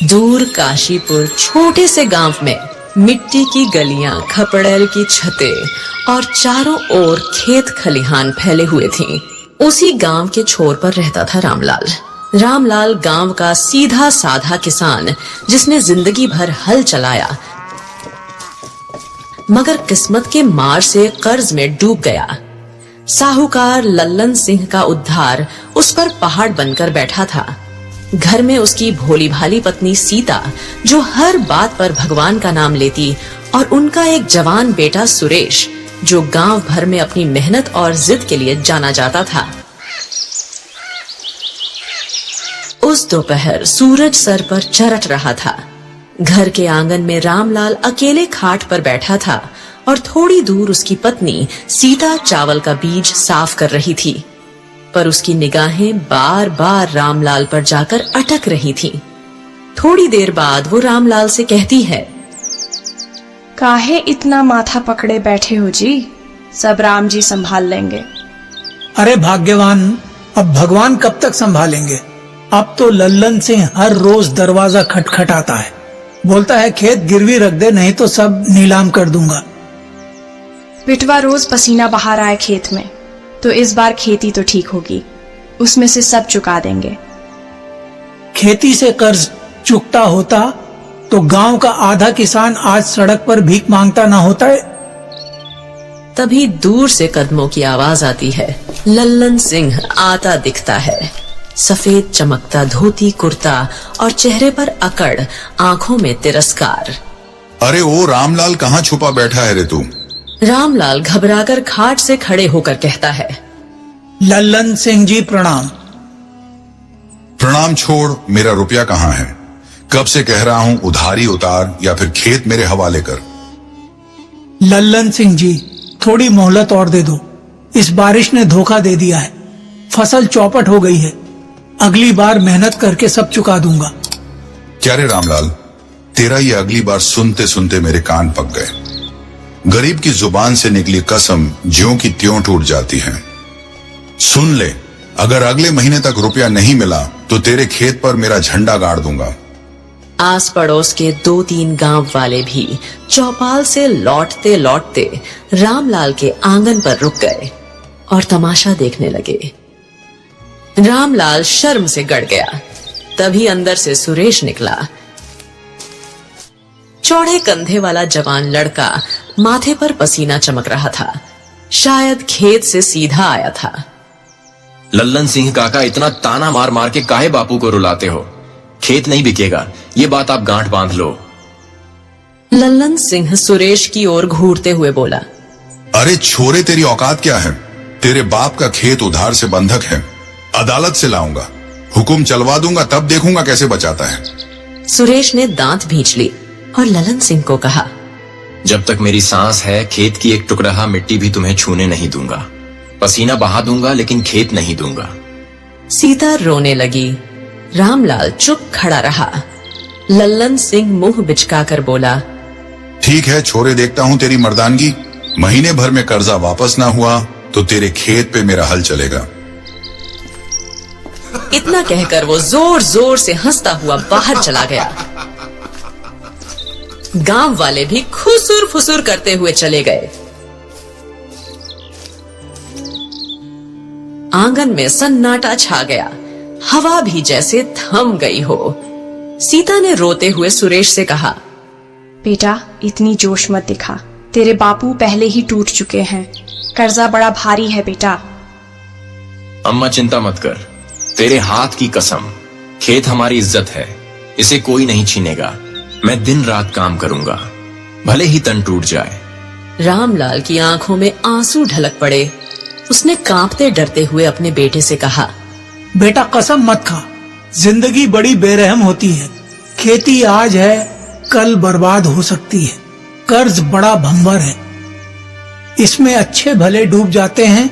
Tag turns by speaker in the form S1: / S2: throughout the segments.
S1: दूर काशीपुर छोटे से गांव में मिट्टी की गलियां, खपड़ेल की छतें और चारों ओर खेत खलिहान फैले हुए थीं। उसी गांव के छोर पर रहता था रामलाल। रामलाल गांव का सीधा साधा किसान, जिसने जिंदगी भर हल चलाया, मगर किस्मत के मार से कर्ज में डूब गया। साहूकार लल्लन सिंह का उद्धार उस पर पहाड़ बनकर बैठा था। घर में उसकी भोली भाली पत्नी सीता, जो हर बात पर भगवान का नाम लेती, और उनका एक जवान बेटा सुरेश, जो गांव भर में अपनी मेहनत और जिद के लिए जाना जाता था। उस दोपहर सूरज सर पर चरट रहा था। घर के आंगन में रामलाल अकेले खाट पर बैठा था और थोड़ी दूर उसकी पत्नी सीता चावल का बीज साफ कर रही थी, पर उसकी निगाहें बार बार रामलाल पर जाकर अटक रही थीं। थोड़ी देर बाद वो रामलाल से कहती है,
S2: काहे इतना माथा पकड़े बैठे हो जी, सब राम जी संभाल लेंगे।
S3: अरे भाग्यवान, अब भगवान कब तक संभालेंगे। अब तो लल्लन सिंह हर रोज दरवाजा खटखटाता है, बोलता है खेत गिरवी रख दे, नहीं तो सब नीलाम कर दूंगा।
S2: बिटवा रोज पसीना बहा रहा है खेत में, तो इस बार खेती तो ठीक होगी, उसमें से सब चुका देंगे।
S3: खेती से कर्ज चुकता होता तो गांव का आधा किसान आज सड़क पर भीख मांगता ना होता है।
S1: तभी दूर से कदमों की आवाज आती है। लल्लन सिंह आता दिखता है। सफेद चमकता धोती कुर्ता और चेहरे पर अकड़, आंखों में तिरस्कार।
S4: अरे ओ रामलाल, कहाँ छुपा बैठा है रे तू?
S1: रामलाल घबराकर खाट से खड़े होकर कहता है,
S3: लल्लन सिंह जी प्रणाम।
S4: प्रणाम छोड़, मेरा रुपया कहाँ है? कब से कह रहा हूँ उधारी उतार या फिर खेत मेरे हवाले कर।
S3: लल्लन सिंह जी, थोड़ी मोहलत और दे दो। इस बारिश ने धोखा दे दिया है, फसल चौपट हो गई है। अगली बार मेहनत करके सब चुका दूंगा।
S4: क्या रे रामलाल, तेरा ये अगली बार सुनते सुनते मेरे कान पक गए। गरीब की जुबान से निकली कसम ज्यों की त्यों टूट जाती है। सुन ले, अगर अगले महीने तक रुपया नहीं मिला तो तेरे खेत पर मेरा झंडा गाड़ दूंगा।
S1: आस पड़ोस के 2-3 गांव वाले भी चौपाल से लौटते लौटते रामलाल के आंगन पर रुक गए और तमाशा देखने लगे। रामलाल शर्म से गड़ गया। तभी अंदर से सुरेश निकला। चौड़े कंधे वाला जवान लड़का, माथे पर पसीना चमक रहा था। शायद खेत से सीधा आया था।
S5: लल्लन सिंह काका, इतना ताना मार मार के काहे बापू को रुलाते हो? खेत नहीं बिकेगा, ये बात आप गांठ बांध लो।
S1: लल्लन सिंह सुरेश की ओर घूरते हुए बोला,
S4: अरे छोरे, तेरी औकात क्या है? तेरे बाप का खेत उधार से बंधक है, अदालत से लाऊंगा, हुक्म चलवा दूंगा, तब देखूंगा कैसे बचाता है।
S1: सुरेश ने दांत भींच ली और लल्लन सिंह को कहा,
S5: जब तक मेरी सांस है खेत की एक टुकड़ा मिट्टी भी तुम्हें छूने नहीं दूंगा। पसीना बहा दूंगा लेकिन खेत नहीं दूंगा।
S1: सीता रोने लगी। रामलाल चुप खड़ा रहा। लल्लन सिंह मुंह बिचकाकर बोला,
S4: ठीक है छोरे, देखता हूँ तेरी मर्दानगी। महीने भर में कर्जा वापस ना हुआ तो तेरे खेत पे मेरा हल चलेगा।
S1: इतना कहकर वो जोर जोर से हंसता हुआ बाहर चला गया। गांव वाले भी खुसुर फुसुर करते हुए चले गए। आंगन में सन्नाटा छा गया। हवा भी जैसे थम गई हो। सीता ने रोते हुए सुरेश से कहा,
S2: बेटा, इतनी जोश मत दिखा, तेरे बापू पहले ही टूट चुके हैं, कर्जा बड़ा भारी है बेटा।
S5: अम्मा चिंता मत कर, तेरे हाथ की कसम, खेत हमारी इज्जत है, इसे कोई नहीं छीनेगा। मैं दिन रात काम करूंगा, भले ही तन टूट जाए।
S1: रामलाल की आंखों में आंसू ढलक पड़े। उसने कांपते डरते हुए अपने बेटे से कहा,
S3: बेटा कसम मत खा, जिंदगी बड़ी बेरहम होती है। खेती आज है, कल बर्बाद हो सकती है। कर्ज बड़ा भंवर है, इसमें अच्छे भले डूब जाते हैं।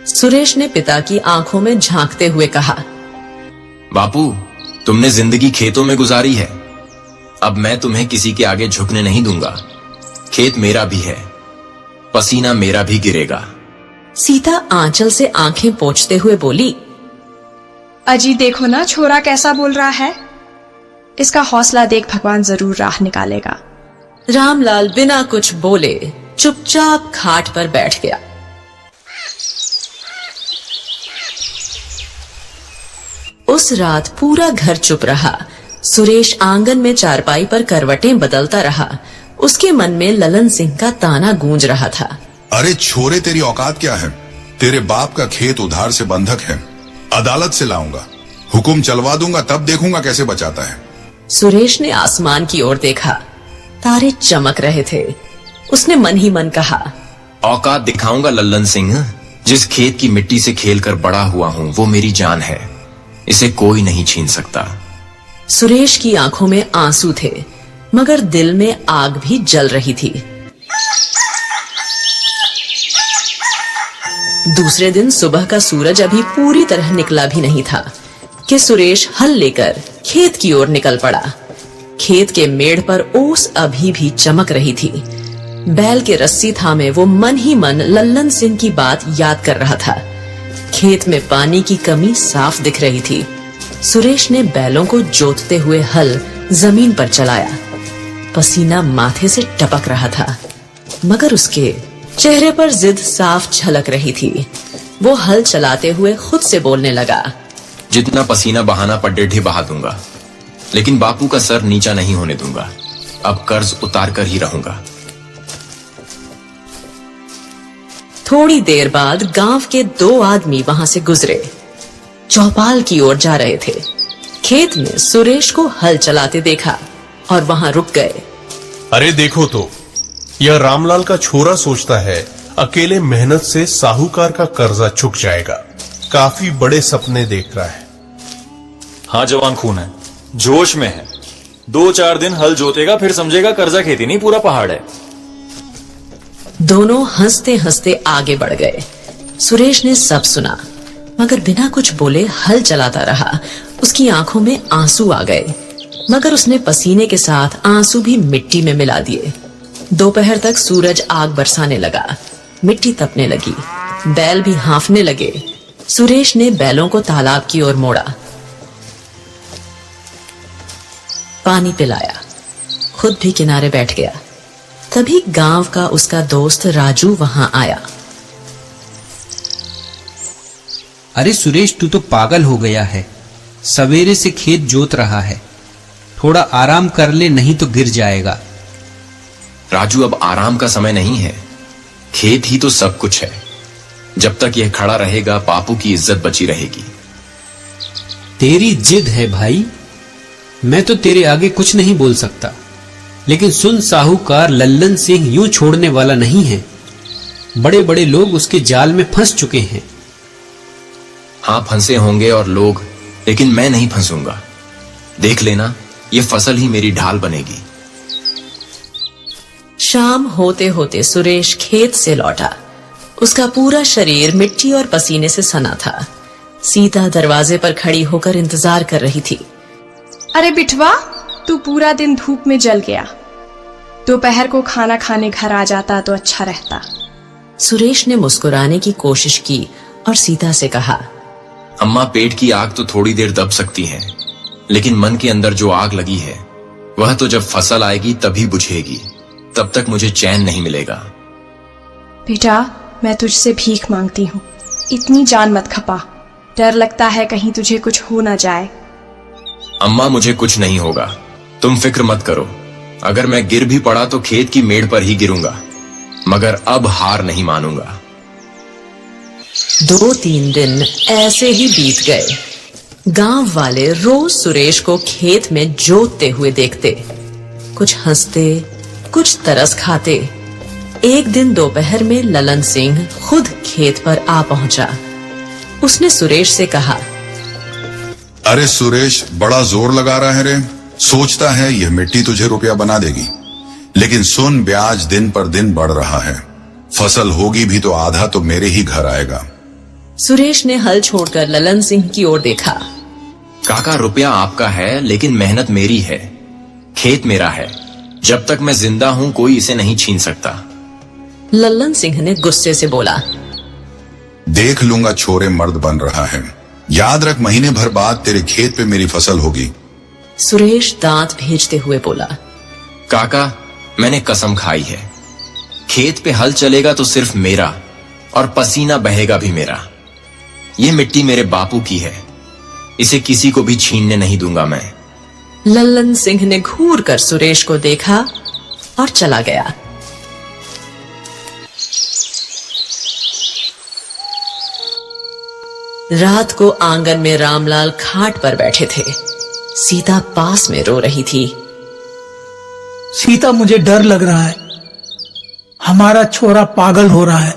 S1: सुरेश ने पिता की आंखों में झांकते हुए कहा,
S5: बापू, तुमने जिंदगी खेतों में गुजारी है, अब मैं तुम्हें किसी के आगे झुकने नहीं दूंगा। खेत मेरा भी है, पसीना मेरा भी गिरेगा।
S1: सीता आंचल से आंखें पोंछते हुए बोली,
S2: अजी देखो ना, छोरा कैसा बोल रहा है। इसका हौसला देख भगवान जरूर राह निकालेगा।
S1: रामलाल बिना कुछ बोले चुपचाप खाट पर बैठ गया। उस रात पूरा घर चुप रहा। सुरेश आंगन में चारपाई पर करवटें बदलता रहा। उसके मन में ललन सिंह का ताना गूंज रहा था।
S4: अरे छोरे, तेरी औकात क्या है? तेरे बाप का खेत उधार से बंधक है, अदालत से लाऊंगा, हुक्म चलवा दूंगा, तब देखूंगा कैसे बचाता है।
S1: सुरेश ने आसमान की ओर देखा। तारे चमक रहे थे। उसने मन ही मन कहा,
S5: औकात दिखाऊंगा लल्लन सिंह। जिस खेत की मिट्टी से खेलकर बड़ा हुआ हूं वो मेरी जान है, इसे कोई नहीं छीन सकता।
S1: सुरेश की आंखों में आंसू थे, मगर दिल में आग भी जल रही थी। दूसरे दिन सुबह का सूरज अभी पूरी तरह निकला भी नहीं था कि सुरेश हल लेकर खेत की ओर निकल पड़ा। खेत के मेड़ पर ओस अभी भी चमक रही थी। बैल के रस्सी थामे वो मन ही मन लल्लन सिंह की बात याद कर रहा था। खेत में पानी की कमी साफ दिख रही थी। सुरेश ने बैलों को जोतते हुए हल जमीन पर चलाया। पसीना माथे से टपक रहा था, मगर उसके चेहरे पर जिद साफ झलक रही थी। वो हल चलाते हुए खुद से बोलने लगा,
S5: जितना पसीना बहाना पड्डेढ़ी बहा दूंगा, लेकिन बापू का सर नीचा नहीं होने दूंगा। अब कर्ज उतार कर ही रहूंगा।
S1: थोड़ी देर बाद गांव के 2 आदमी वहां से गुजरे। चौपाल की ओर जा रहे थे। खेत में सुरेश को हल चलाते देखा और वहां रुक गए।
S6: अरे देखो तो, यह रामलाल का छोरा सोचता है अकेले मेहनत से साहूकार का कर्जा चुक जाएगा। काफी बड़े सपने देख रहा है।
S7: हाँ, जवान खून है, जोश में है। 2-4 दिन हल जोतेगा, फिर समझेगा कर्जा खेती नहीं पूरा पहाड़ है।
S1: दोनों हंसते हंसते आगे बढ़ गए। सुरेश ने सब सुना, मगर बिना कुछ बोले हल चलाता रहा। उसकी आंखों में आंसू आ गए, मगर उसने पसीने के साथ आंसू भी मिट्टी में मिला दिए। दोपहर तक सूरज आग बरसाने लगा। मिट्टी तपने लगी, बैल भी हाँफने लगे। सुरेश ने बैलों को तालाब की ओर मोड़ा, पानी पिलाया, खुद भी किनारे बैठ गया। तभी गांव का उसका दोस्त राजू वहां आया।
S8: अरे सुरेश, तू तो पागल हो गया है। सवेरे से खेत जोत रहा है, थोड़ा आराम कर ले, नहीं तो गिर जाएगा।
S5: राजू, अब आराम का समय नहीं है। खेत ही तो सब कुछ है। जब तक यह खड़ा रहेगा बापू की इज्जत बची रहेगी।
S8: तेरी जिद है भाई, मैं तो तेरे आगे कुछ नहीं बोल सकता। लेकिन सुन, साहूकार लल्लन सिंह यूं छोड़ने वाला नहीं है। बड़े बड़े लोग उसके जाल में फंस चुके हैं।
S5: हाँ, फंसे होंगे और लोग, लेकिन मैं नहीं फंसूंगा। देख लेना, ये फसल ही मेरी ढाल बनेगी।
S1: शाम होते होते सुरेश खेत से लौटा। उसका पूरा शरीर मिट्टी और पसीने से सना था। सीता दरवाजे पर खड़ी होकर इंतजार कर रही थी।
S2: अरे बिठवा, तू पूरा दिन धूप में जल गया। दोपहर को खाना खाने घर आ जाता तो अच्छा रहता।
S1: सुरेश ने मुस्कुराने की कोशिश की और सीता से कहा,
S5: अम्मा, पेट की आग तो थोड़ी देर दब सकती है, लेकिन मन के अंदर जो आग लगी है वह तो जब फसल आएगी तभी बुझेगी। तब तक मुझे चैन नहीं मिलेगा।
S2: बेटा, मैं तुझसे भीख मांगती हूँ, इतनी जान मत खपा। डर लगता है कहीं तुझे कुछ हो ना जाए।
S5: अम्मा, मुझे कुछ नहीं होगा, तुम फिक्र मत करो। अगर मैं गिर भी पड़ा तो खेत की मेड़ पर ही गिरूंगा, मगर अब हार नहीं मानूंगा।
S1: 2-3 दिन ऐसे ही बीत गए। गांव वाले रोज सुरेश को खेत में जोतते हुए देखते। कुछ हंसते, कुछ तरस खाते। एक दिन दोपहर में ललन सिंह खुद खेत पर आ पहुंचा। उसने सुरेश से कहा,
S4: अरे सुरेश, बड़ा जोर लगा रहा है रे। सोचता है यह मिट्टी तुझे रुपया बना देगी, लेकिन सुन, ब्याज दिन पर दिन बढ़ रहा है। फसल होगी भी तो आधा तो मेरे ही घर आएगा।
S1: सुरेश ने हल छोड़कर ललन सिंह की ओर देखा।
S5: काका, रुपया आपका है, लेकिन मेहनत मेरी है। खेत मेरा है। जब तक मैं जिंदा हूं कोई इसे नहीं छीन सकता।
S1: ललन सिंह ने गुस्से से बोला,
S4: देख लूंगा, छोरे मर्द बन रहा है। याद रख, महीने भर बाद तेरे खेत पे मेरी फसल होगी।
S1: सुरेश दांत भेजते हुए बोला,
S5: काका, मैंने कसम खाई है, खेत पे हल चलेगा तो सिर्फ मेरा, और पसीना बहेगा भी मेरा। ये मिट्टी मेरे बापू की है, इसे किसी को भी छीनने नहीं दूंगा मैं।
S1: लल्लन सिंह ने घूर कर सुरेश को देखा और चला गया। रात को आंगन में रामलाल खाट पर बैठे थे। सीता पास में रो रही थी।
S3: सीता, मुझे डर लग रहा है, हमारा छोरा पागल हो रहा है,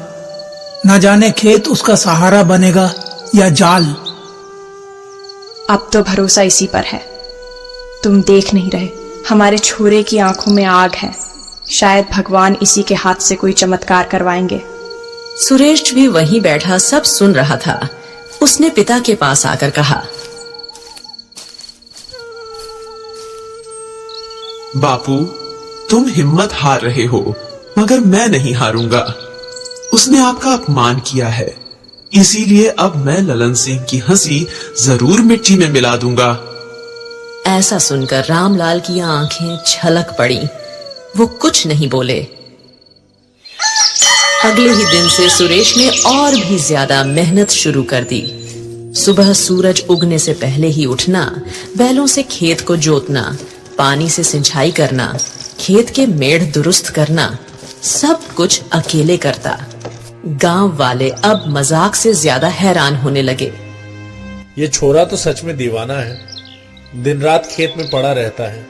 S3: न जाने खेत उसका सहारा बनेगा या जाल।
S2: अब तो भरोसा इसी पर है। तुम देख नहीं रहे, हमारे छोरे की आंखों में आग है। शायद भगवान इसी के हाथ से कोई चमत्कार करवाएंगे।
S1: सुरेश भी वहीं बैठा सब सुन रहा था। उसने पिता के पास आकर कहा,
S9: बापू, तुम हिम्मत हार रहे हो, मगर मैं नहीं हारूंगा। उसने आपका अपमान किया है, इसीलिए अब मैं ललन सिंह की हंसी जरूर मिट्टी में मिला दूंगा।
S1: ऐसा सुनकर रामलाल की आंखें छलक पड़ी। वो कुछ नहीं बोले। अगले ही दिन से सुरेश ने और भी ज्यादा मेहनत शुरू कर दी। सुबह सूरज उगने से पहले ही उठना, बैलों से खेत को जोतना, पानी से सिंचाई करना, खेत के मेढ़ दुरुस्त करना, सब कुछ अकेले करता। गांव वाले अब मजाक से ज्यादा हैरान होने लगे।
S10: ये छोरा तो सच में दीवाना है, दिन रात खेत में पड़ा रहता है,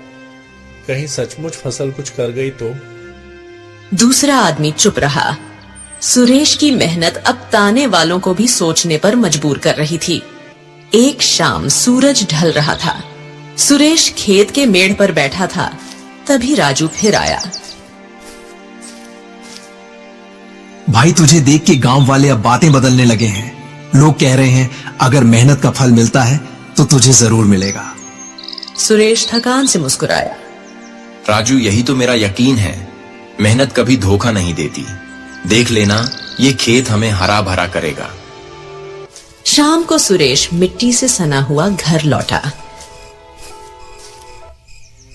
S10: कहीं सचमुच फसल कुछ कर गई तो।
S1: दूसरा आदमी चुप रहा। सुरेश की मेहनत अब ताने वालों को भी सोचने पर मजबूर कर रही थी। एक शाम सूरज ढल रहा था। सुरेश खेत के मेड़ पर बैठा था, तभी राजू फिर आया।
S11: भाई, तुझे देख के गांव वाले अब बातें बदलने लगे हैं। लोग कह रहे हैं अगर मेहनत का फल मिलता है तो तुझे जरूर मिलेगा।
S1: सुरेश थकान से मुस्कुराया।
S5: राजू, यही तो मेरा यकीन है, मेहनत कभी धोखा नहीं देती। देख लेना, ये खेत हमें हरा भरा करेगा।
S1: शाम को सुरेश मिट्टी से सना हुआ घर लौटा।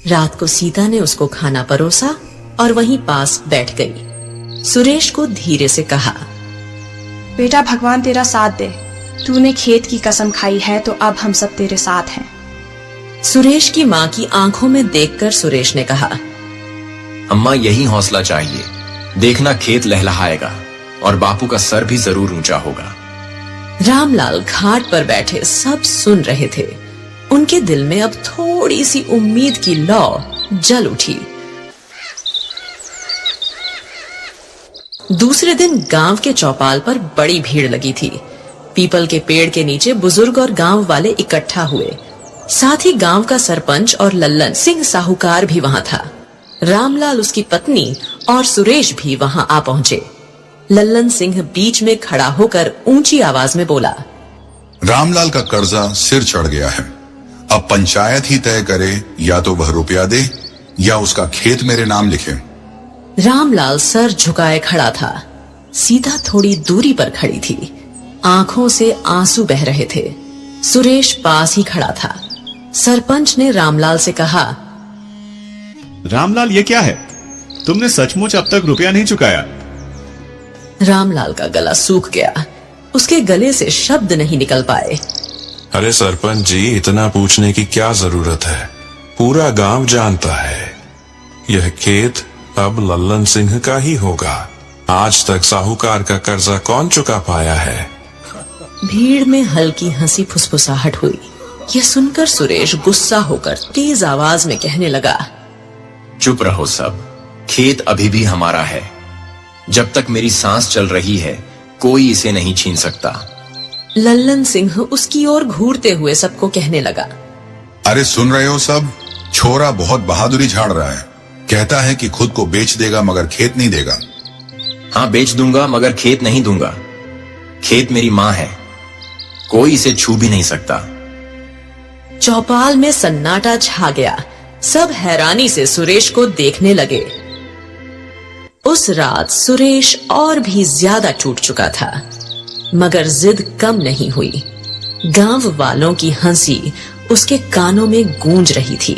S1: रात को सीता ने उसको खाना परोसा और वहीं पास बैठ गई। सुरेश को धीरे से कहा,
S2: बेटा, भगवान तेरा साथ दे। तूने खेत की कसम खाई है तो अब हम सब तेरे साथ हैं।
S1: सुरेश की मां की आंखों में देखकर सुरेश ने कहा,
S5: अम्मा, यही हौसला चाहिए। देखना, खेत लहलहाएगा और बापू का सर भी जरूर ऊंचा होगा।
S1: रामलाल घाट पर बैठे सब सुन रहे थे। उनके दिल में अब थोड़ी सी उम्मीद की लौ जल उठी। दूसरे दिन गांव के चौपाल पर बड़ी भीड़ लगी थी। पीपल के पेड़ के नीचे बुजुर्ग और गांव वाले इकट्ठा हुए। साथ ही गांव का सरपंच और लल्लन सिंह साहूकार भी वहां था। रामलाल, उसकी पत्नी और सुरेश भी वहां आ पहुंचे। लल्लन सिंह बीच में खड़ा होकर ऊंची आवाज में बोला,
S4: रामलाल का कर्जा सिर चढ़ गया है। अब पंचायत ही तय करे, या तो वह रुपया दे या उसका खेत मेरे नाम लिखे।
S1: रामलाल सर झुकाए खड़ा था। सीता थोड़ी दूरी पर खड़ी थी। आंखों से आंसू बह रहे थे। सुरेश पास ही खड़ा था। सरपंच ने रामलाल से कहा,
S12: रामलाल, ये क्या है? तुमने सचमुच अब तक रुपया नहीं चुकाया?
S1: रामलाल का गला सूख गया। उसके गले से शब्द नहीं निकल पाए।
S13: अरे सरपंच जी, इतना पूछने की क्या जरूरत है? पूरा गांव जानता है यह खेत अब लल्लन सिंह का ही होगा। आज तक साहूकार का कर्जा कौन चुका पाया है?
S1: भीड़ में हल्की हंसी फुसफुसाहट हुई। यह सुनकर सुरेश गुस्सा होकर तेज आवाज में कहने लगा,
S5: चुप रहो सब, खेत अभी भी हमारा है। जब तक मेरी सांस चल रही है, कोई इसे नहीं छीन सकता।
S1: लल्लन सिंह उसकी ओर घूरते हुए सबको कहने लगा,
S4: अरे सुन रहे हो सब? छोरा बहुत बहादुरी झाड़ रहा है। कहता है कि खुद को बेच देगा मगर खेत नहीं देगा।
S5: हाँ, बेच दूंगा मगर खेत नहीं दूंगा। खेत मेरी मां है, कोई इसे छू भी नहीं सकता।
S1: चौपाल में सन्नाटा छा गया। सब हैरानी से सुरेश को देखने लगे। उस रात सुरेश और भी ज्यादा टूट चुका था, मगर जिद कम नहीं हुई। गांव वालों की हंसी उसके कानों में गूंज रही थी।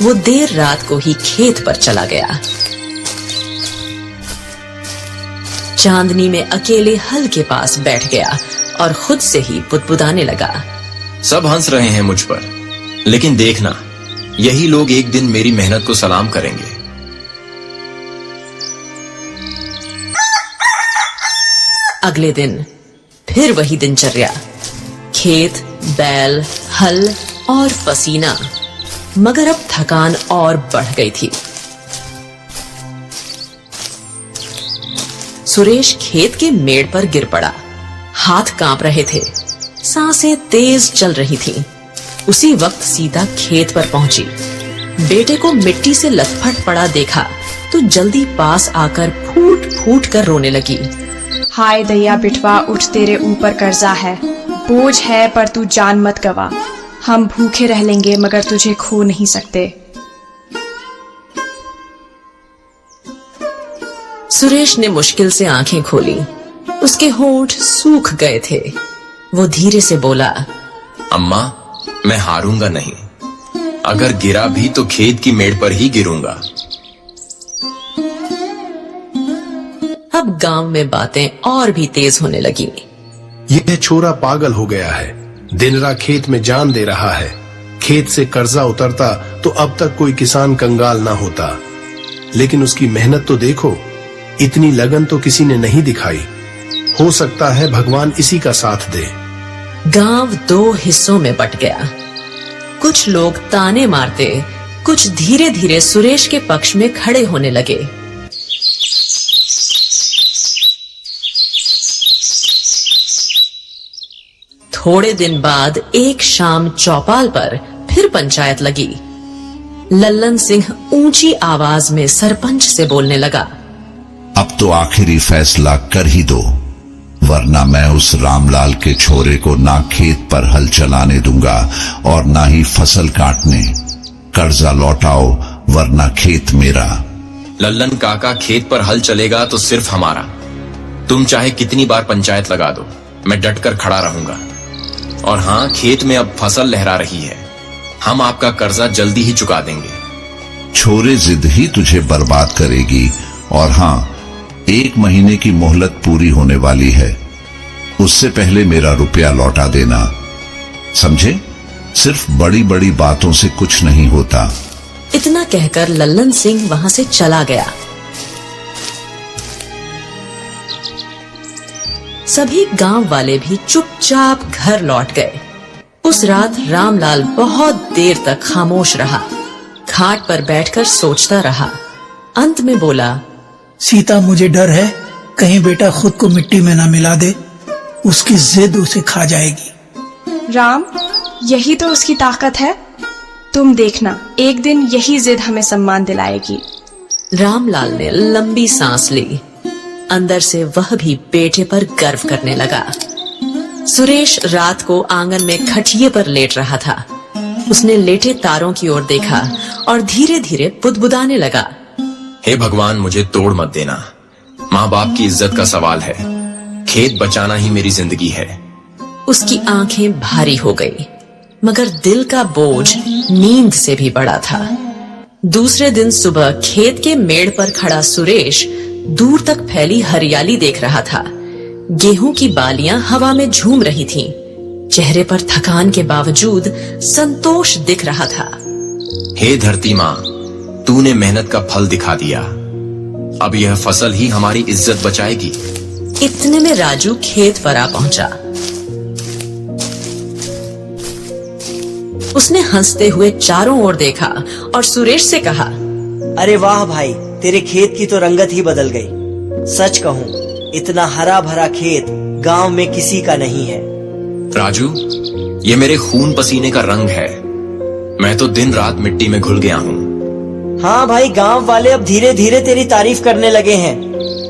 S1: वो देर रात को ही खेत पर चला गया। चांदनी में अकेले हल के पास बैठ गया और खुद से ही बुदबुदाने लगा।
S5: सब हंस रहे हैं मुझ पर, लेकिन देखना, यही लोग एक दिन मेरी मेहनत को सलाम करेंगे।
S1: अगले दिन फिर वही दिनचर्या, खेत, बैल, हल और पसीना, मगर अब थकान और बढ़ गई थी। सुरेश खेत के मेड़ पर गिर पड़ा। हाथ कांप रहे थे, सांसें तेज चल रही थीं। उसी वक्त सीता खेत पर पहुंची। बेटे को मिट्टी से लथपथ पड़ा देखा तो जल्दी पास आकर फूट फूट कर रोने लगी।
S2: हाय दैया बिटवा, उठ, तेरे ऊपर कर्जा है, बोझ है, पर तू जान मत गवा। हम भूखे रह लेंगे मगर तुझे खो नहीं सकते।
S1: सुरेश ने मुश्किल से आंखें खोली। उसके होंठ सूख गए थे। वो धीरे से बोला,
S5: अम्मा, मैं हारूंगा नहीं। अगर गिरा भी तो खेत की मेड़ पर ही गिरूंगा।
S1: अब गांव में बातें और भी तेज होने लगी।
S14: यह छोरा पागल हो गया है, दिन रात खेत में जान दे रहा है। खेत से कर्जा उतरता तो अब तक कोई किसान कंगाल ना होता। लेकिन उसकी मेहनत तो देखो, इतनी लगन तो किसी ने नहीं दिखाई। हो सकता है भगवान इसी का साथ दे।
S1: गांव दो हिस्सों में बट गया। कुछ लोग ताने मारते, कुछ धीरे धीरे सुरेश के पक्ष में खड़े होने लगे। थोड़े दिन बाद एक शाम चौपाल पर फिर पंचायत लगी। लल्लन सिंह ऊंची आवाज में सरपंच से बोलने लगा,
S15: अब तो आखिरी फैसला कर ही दो, वरना मैं उस रामलाल के छोरे को ना खेत पर हल चलाने दूंगा और ना ही फसल काटने। कर्जा लौटाओ वरना खेत मेरा।
S5: लल्लन काका, खेत पर हल चलेगा तो सिर्फ हमारा। तुम चाहे कितनी बार पंचायत लगा दो, मैं डटकर खड़ा रहूंगा। और हाँ, खेत में अब फसल लहरा रही है। हम आपका कर्जा जल्दी ही चुका देंगे।
S15: छोरे जिद ही तुझे बर्बाद करेगी। और हाँ, 1 महीने की मोहलत पूरी होने वाली है, उससे पहले मेरा रुपया लौटा देना, समझे? सिर्फ बड़ी बड़ी बातों से कुछ नहीं होता।
S1: इतना कहकर लल्लन सिंह वहां से चला गया। सभी गांव वाले भी चुपचाप घर लौट गए। उस रात रामलाल बहुत देर तक खामोश रहा। खाट पर बैठकर सोचता रहा। अंत में बोला,
S3: सीता, मुझे डर है कहीं बेटा खुद को मिट्टी में ना मिला दे। उसकी जिद उसे खा जाएगी।
S2: राम, यही तो उसकी ताकत है। तुम देखना, एक दिन यही जिद हमें सम्मान दिलाएगी।
S1: रामलाल ने लंबी सांस ली। अंदर से वह भी बेटे पर गर्व करने लगा। सुरेश रात को आंगन में खटिये पर लेट रहा था। उसने लेटे तारों की ओर देखा और धीरे धीरे बुदबुदाने लगा,
S5: हे भगवान, मुझे तोड़ मत देना। माँ बाप की इज्जत का सवाल है। खेत बचाना ही मेरी जिंदगी है।
S1: उसकी आंखें भारी हो गई, मगर दिल का बोझ नींद से भी बड़ा था। दूसरे दिन सुबह खेत के मेड़ पर खड़ा सुरेश दूर तक फैली हरियाली देख रहा था। गेहूं की बालियां हवा में झूम रही थीं। चेहरे पर थकान के बावजूद संतोष दिख रहा था।
S5: हे धरती माँ, तूने मेहनत का फल दिखा दिया। अब यह फसल ही हमारी इज्जत बचाएगी।
S1: इतने में राजू खेत पर आ पहुंचा। उसने हंसते हुए चारों ओर देखा और सुरेश से कहा,
S16: अरे वाह भाई, तेरे खेत की तो रंगत ही बदल गई। सच कहूँ, इतना हरा भरा खेत गांव में किसी का नहीं है।
S5: राजू, ये मेरे खून पसीने का रंग है। मैं तो दिन रात मिट्टी में घुल गया हूँ।
S16: हाँ भाई, गांव वाले अब धीरे धीरे तेरी तारीफ करने लगे हैं।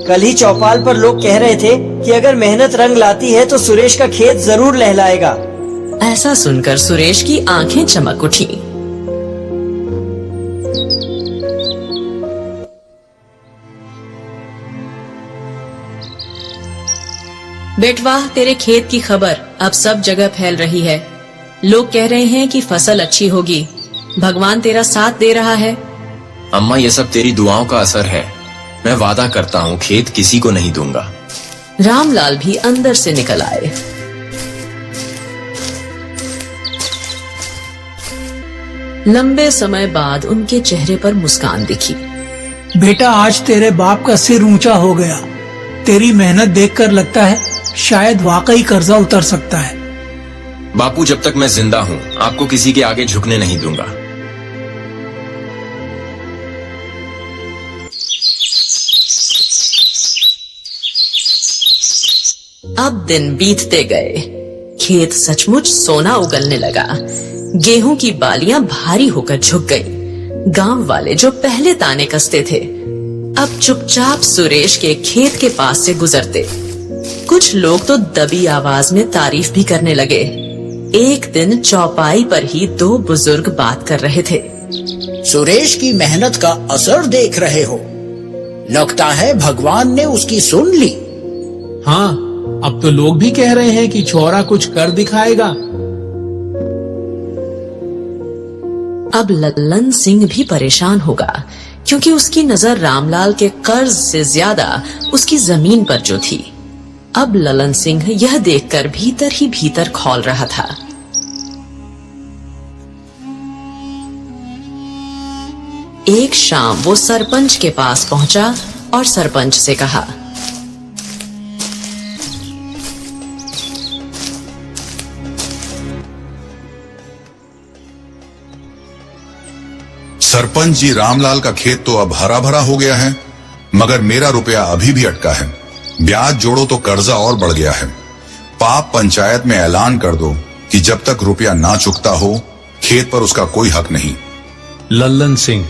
S16: कल ही चौपाल पर लोग कह रहे थे कि अगर मेहनत रंग लाती है तो सुरेश का खेत जरूर लहलाएगा।
S1: ऐसा सुनकर सुरेश की आंखें चमक उठी। बेटवा, तेरे खेत की खबर अब सब जगह फैल रही है। लोग कह रहे हैं कि फसल अच्छी होगी। भगवान तेरा साथ दे रहा है।
S5: अम्मा, ये सब तेरी दुआओं का असर है। मैं वादा करता हूँ खेत किसी को नहीं दूंगा।
S1: रामलाल भी अंदर से निकल आए। लंबे समय बाद उनके चेहरे पर मुस्कान दिखी।
S3: बेटा, आज तेरे बाप का सिर ऊंचा हो गया। तेरी मेहनत देखकर लगता है शायद वाकई कर्जा उतर सकता है।
S5: बापू, जब तक मैं जिंदा हूँ आपको किसी के आगे झुकने नहीं दूंगा।
S1: अब दिन बीतते गए। खेत सचमुच सोना उगलने लगा। गेहूं की बालियां भारी होकर झुक गई। गांव वाले जो पहले ताने कसते थे, अब चुपचाप सुरेश के खेत के पास से गुजरते। कुछ लोग तो दबी आवाज में तारीफ भी करने लगे। एक दिन चौपाई पर ही दो बुजुर्ग बात कर रहे थे।
S17: सुरेश की मेहनत का असर देख रहे हो। लगता है भगवान ने उसकी सुन ली।
S10: हाँ, अब तो लोग भी कह रहे हैं कि छोरा कुछ कर दिखाएगा।
S1: अब लल्लन सिंह भी परेशान होगा, क्योंकि उसकी नजर रामलाल के कर्ज से ज्यादा उसकी जमीन पर जो थी। अब लल्लन सिंह यह देखकर भीतर ही भीतर खौल रहा था। एक शाम वो सरपंच के पास पहुंचा और सरपंच से कहा,
S4: सरपंच जी, रामलाल का खेत तो अब हरा भरा हो गया है, मगर मेरा रुपया अभी भी अटका है। ब्याज जोड़ो तो कर्जा और बढ़ गया है। पाप पंचायत में ऐलान कर दो कि जब तक रुपया ना चुकता हो खेत पर उसका कोई हक नहीं।
S10: लल्लन सिंह,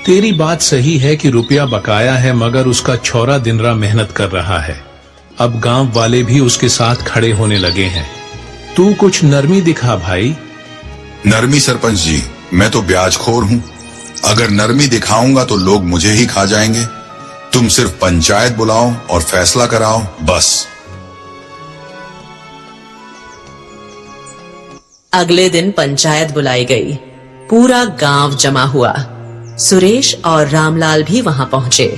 S10: तेरी बात सही है कि रुपया बकाया है, मगर उसका छोरा दिन रात मेहनत कर रहा है। अब गांव वाले भी उसके साथ खड़े होने लगे हैं। तू कुछ नरमी दिखा भाई।
S4: नरमी? सरपंच जी, मैं तो ब्याजखोर हूँ। अगर नरमी दिखाऊंगा तो लोग मुझे ही खा जाएंगे। तुम सिर्फ पंचायत बुलाओ और फैसला कराओ, बस।
S1: अगले दिन पंचायत बुलाई गई। पूरा गांव जमा हुआ। सुरेश और रामलाल भी वहां पहुंचे।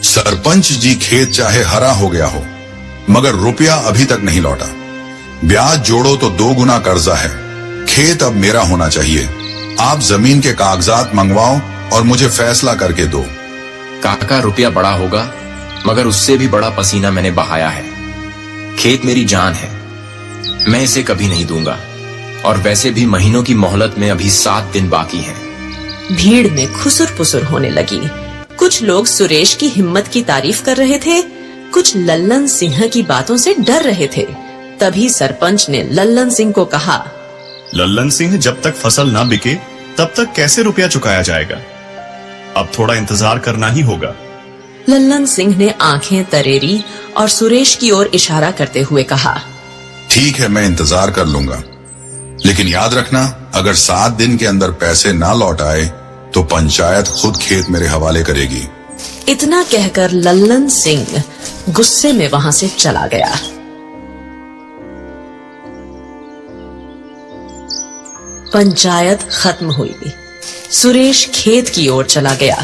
S4: सरपंच जी, खेत चाहे हरा हो गया हो, मगर रुपया अभी तक नहीं लौटा। ब्याज जोड़ो तो 2 गुना कर्जा है। खेत अब मेरा होना चाहिए। आप जमीन के कागजात मंगवाओ और मुझे फैसला करके दो।
S5: काका, रुपया बड़ा होगा, मगर उससे भी बड़ा पसीना मैंने बहाया है। खेत मेरी जान है, मैं इसे कभी नहीं दूंगा। और वैसे भी महीनों की मोहलत में अभी 7 दिन बाकी हैं।
S1: भीड़ में खुसुर पुसुर होने लगी। कुछ लोग सुरेश की हिम्मत की तारीफ कर रहे थे, कुछ लल्लन सिंह की बातों से डर रहे थे। तभी सरपंच ने लल्लन सिंह को कहा,
S12: लल्लन सिंह, जब तक फसल ना बिके तब तक कैसे रुपया चुकाया जाएगा? अब थोड़ा इंतजार करना ही होगा।
S1: लल्लन सिंह ने आंखें तरेरी और सुरेश की ओर इशारा करते हुए कहा,
S4: ठीक है, मैं इंतजार कर लूंगा, लेकिन याद रखना, अगर 7 दिन के अंदर पैसे ना लौट आए तो पंचायत खुद खेत मेरे हवाले करेगी।
S1: इतना कहकर लल्लन सिंह गुस्से में वहां से चला गया। पंचायत खत्म हुई। सुरेश खेत की ओर चला गया।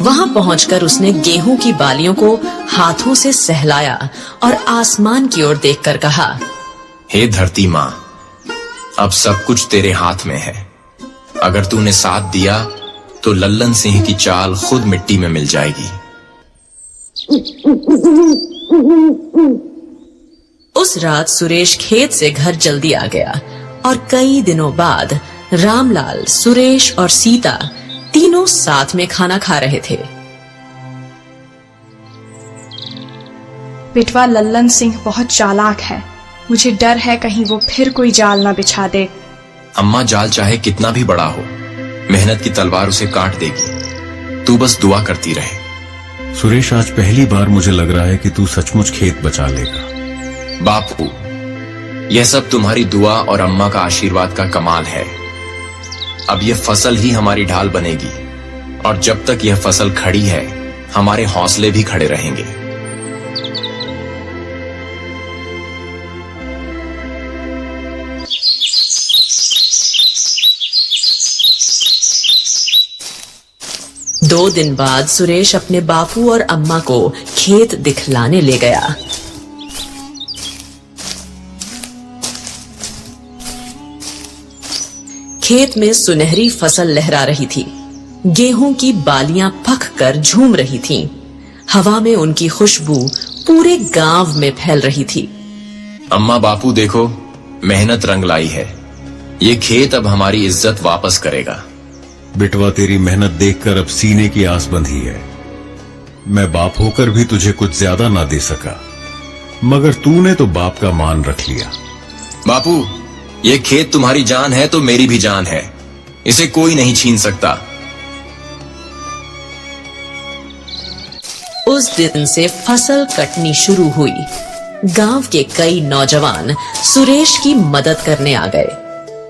S1: वहां पहुंचकर उसने गेहूं की बालियों को हाथों से सहलाया और आसमान की ओर देखकर कहा,
S5: हे धरती माँ, अब सब कुछ तेरे हाथ में है। अगर तूने साथ दिया तो लल्लन सिंह की चाल खुद मिट्टी में मिल जाएगी।
S1: उस रात सुरेश खेत से घर जल्दी आ गया और कई दिनों बाद रामलाल, सुरेश और सीता तीनों साथ में खाना खा रहे थे।
S2: बेटवा, लल्लन सिंह बहुत चालाक है। मुझे डर है कहीं वो फिर कोई जाल ना बिछा दे।
S5: अम्मा, जाल चाहे कितना भी बड़ा हो, मेहनत की तलवार उसे काट देगी। तू बस दुआ करती रहे।
S12: सुरेश, आज पहली बार मुझे लग रहा है कि तू सचमुच खेत बचा लेगा।
S5: बापू, यह सब तुम्हारी दुआ और अम्मा का आशीर्वाद का कमाल है। अब यह फसल ही हमारी ढाल बनेगी, और जब तक यह फसल खड़ी है हमारे हौसले भी खड़े रहेंगे।
S1: दो दिन बाद सुरेश अपने बापू और अम्मा को खेत दिखलाने ले गया। खेत में सुनहरी फसल लहरा रही थी। गेहूं की बालियां पक कर झूम रही थीं। हवा में उनकी खुशबू पूरे गांव में फैल रही थी।
S5: अम्मा बापू देखो, मेहनत रंग लाई है। ये खेत अब हमारी इज्जत वापस करेगा।
S18: बिटवा, तेरी मेहनत देखकर अब सीने की आस बंधी है। मैं बाप होकर भी तुझे कुछ ज्यादा ना दे सका, मगर तूने तो बाप का मान रख लिया।
S5: बापू, ये खेत तुम्हारी जान है तो मेरी भी जान है। इसे कोई नहीं छीन सकता।
S1: उस दिन से फसल कटनी शुरू हुई। गांव के कई नौजवान सुरेश की मदद करने आ गए।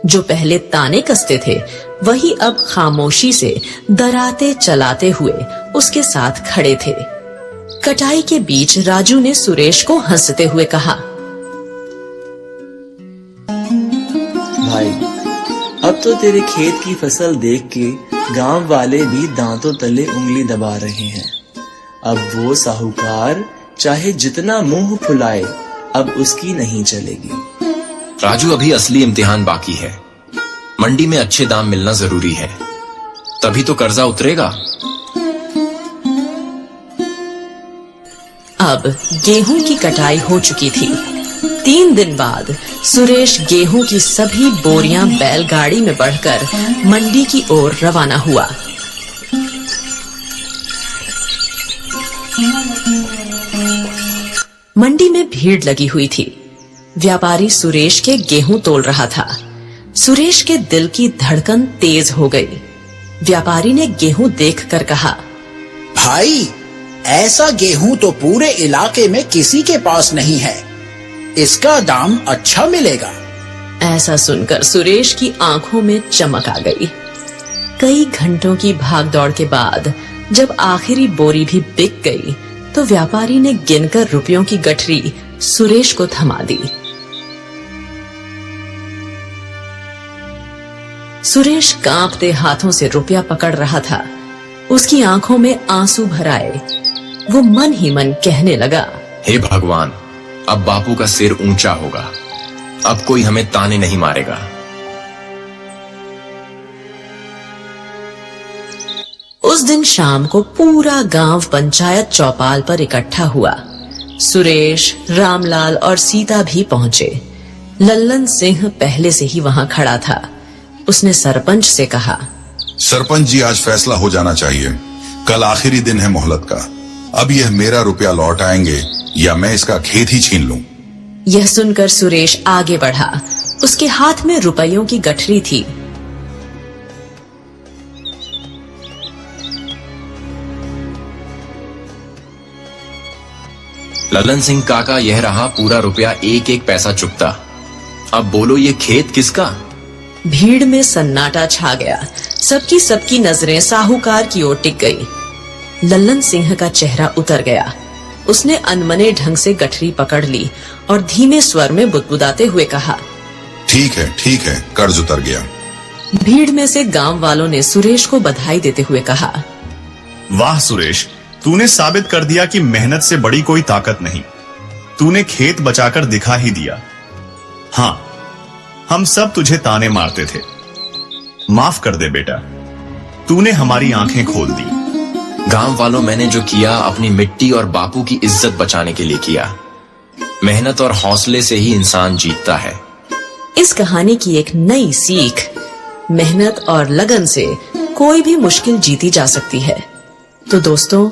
S1: जो पहले ताने कसते थे, वही अब खामोशी से डराते चलाते हुए उसके साथ खड़े थे। कटाई के बीच राजू ने सुरेश को हंसते हुए कहा,
S19: भाई, अब तो तेरे खेत की फसल देख के गांव वाले भी दांतों तले उंगली दबा रहे हैं। अब वो साहूकार चाहे जितना मुंह फुलाए, अब उसकी नहीं चलेगी।
S5: राजू, अभी असली इम्तिहान बाकी है। मंडी में अच्छे दाम मिलना जरूरी है, तभी तो कर्जा उतरेगा।
S1: अब गेहूं की कटाई हो चुकी थी। 3 दिन बाद सुरेश गेहूं की सभी बोरियां बैलगाड़ी में बढ़कर मंडी की ओर रवाना हुआ। मंडी में भीड़ लगी हुई थी। व्यापारी सुरेश के गेहूं तोल रहा था। सुरेश के दिल की धड़कन तेज हो गई। व्यापारी ने गेहूं देखकर कहा,
S17: भाई, ऐसा गेहूं तो पूरे इलाके में किसी के पास नहीं है। इसका दाम अच्छा मिलेगा।
S1: ऐसा सुनकर सुरेश की आंखों में चमक आ गई। कई घंटों की भागदौड़ के बाद जब आखिरी बोरी भी बिक गई, तो व्यापारी ने गिनकर रुपयों की गठरी सुरेश को थमा दी। सुरेश कांपते हाथों से रुपया पकड़ रहा था। उसकी आंखों में आंसू भर आए। वो मन ही मन कहने लगा,
S5: हे भगवान, अब बापू का सिर ऊंचा होगा। अब कोई हमें ताने नहीं मारेगा।
S1: उस दिन शाम को पूरा गांव पंचायत चौपाल पर इकट्ठा हुआ। सुरेश, रामलाल और सीता भी पहुंचे। लल्लन सिंह पहले से ही वहां खड़ा था। उसने सरपंच से कहा,
S4: सरपंच जी, आज फैसला हो जाना चाहिए। कल आखिरी दिन है मोहलत का। अब यह मेरा रुपया लौट आएंगे या मैं इसका खेत ही छीन लूं।
S1: यह सुनकर सुरेश आगे बढ़ा। उसके हाथ में रुपयों की गठरी थी।
S5: ललन सिंह काका, यह रहा पूरा रुपया, एक एक पैसा चुकता। अब बोलो, ये खेत किसका?
S1: भीड़ में सन्नाटा छा गया। सबकी नजरें साहूकार की ओर टिक गई। लल्लन सिंह का चेहरा उतर गया। उसने अनमने ढंग से गठरी पकड़ ली और धीमे स्वर में बुदबुदाते हुए कहा,
S4: ठीक है, कर्ज उतर गया।
S1: भीड़ में से गांव वालों ने सुरेश को बधाई देते हुए कहा,
S12: वाह सुरेश, तूने साबित कर दिया कि मेहनत से बड़ी कोई ताकत नहीं। तूने खेत बचाकर दिखा ही दिया। हाँ, हम सब तुझे ताने मारते थे। माफ कर दे बेटा, तूने हमारी आंखें खोल दी।
S5: गांव वालों, मैंने जो किया अपनी मिट्टी और बापू की इज्जत बचाने के लिए किया। मेहनत और हौसले से ही इंसान जीतता है।
S1: इस कहानी की एक नई सीख, मेहनत और लगन से कोई भी मुश्किल जीती जा सकती है। तो दोस्तों,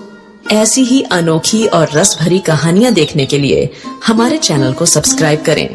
S1: ऐसी ही अनोखी और रस भरी कहानियां देखने के लिए हमारे चैनल को सब्सक्राइब करें।